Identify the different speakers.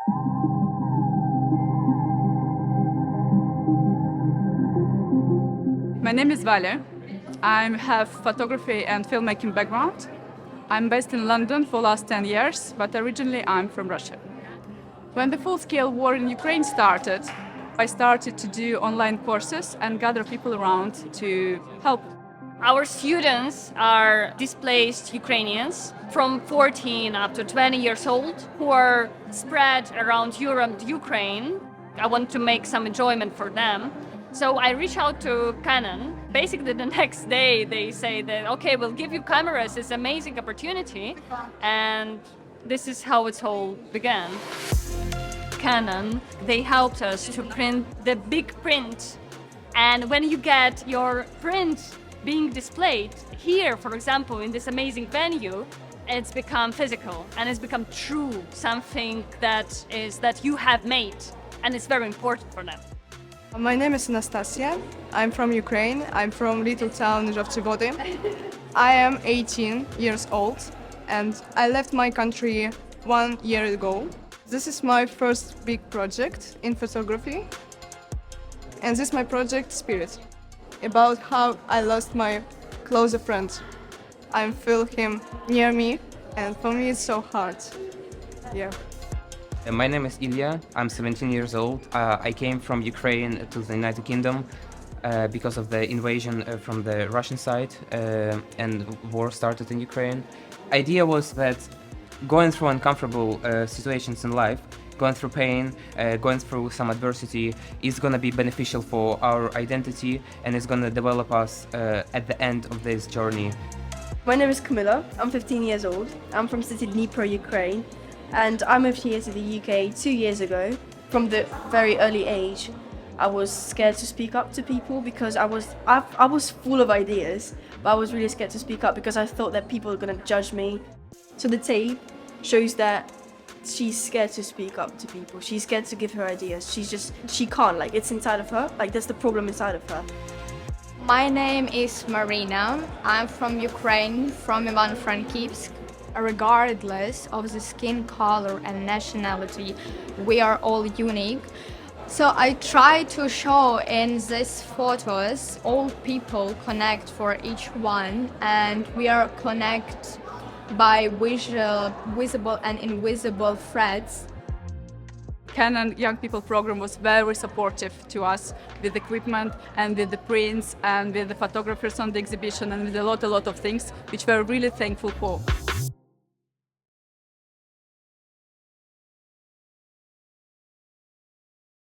Speaker 1: My name is Vale. I have photography and filmmaking background. I'm based in London for the last 10 years, but originally I'm from Russia. When the full-scale war in Ukraine started, I started to do online courses and gather people around to help.
Speaker 2: Our students are displaced Ukrainians from 14 up to 20 years old who are spread around Europe, Ukraine. I want to make some enjoyment for them. So I reach out to Canon. Basically the next day they say that, okay, we'll give you cameras, it's an amazing opportunity. And this is how it all began. Canon, they helped us to print the big print. And when you get your print being displayed here, for example, in this amazing venue, it's become physical and it's become true, something that you have made, and it's very important for them.
Speaker 3: My name is Anastasia. I'm from Ukraine. I'm from little town Zhovtsivody. I am 18 years old and I left my country 1 year ago. This is my first big project in photography. And this is my project Spirit, about how I lost my closer friend. I feel him near me and for me it's so hard. Yeah.
Speaker 4: My name is Ilya. I'm 17 years old. I came from Ukraine to the United Kingdom because of the invasion from the Russian side and war started in Ukraine. Idea was that going through uncomfortable situations in life, going through pain, going through some adversity is going to be beneficial for our identity and it's going to develop us at the end of this journey.
Speaker 5: My name is Camilla. I'm 15 years old. I'm from city Dnipro, Ukraine. And I moved here to the UK 2 years ago. From the very early age, I was scared to speak up to people because I was full of ideas, but I was really scared to speak up because I thought that people were going to judge me. So the tape shows that she's scared to speak up to people. She's scared to give her ideas. She can't, like it's inside of her, like that's the problem inside of her.
Speaker 6: My name is Marina. I'm from Ukraine, from Ivano-Frankivsk. Regardless of the skin color and nationality, we are all unique. So I try to show in these photos all people connect for each one, and we are connect by visible and invisible threads.
Speaker 1: Canon Young People program was very supportive to us with equipment and with the prints and with the photographers on the exhibition and with a lot of things which we're really thankful for.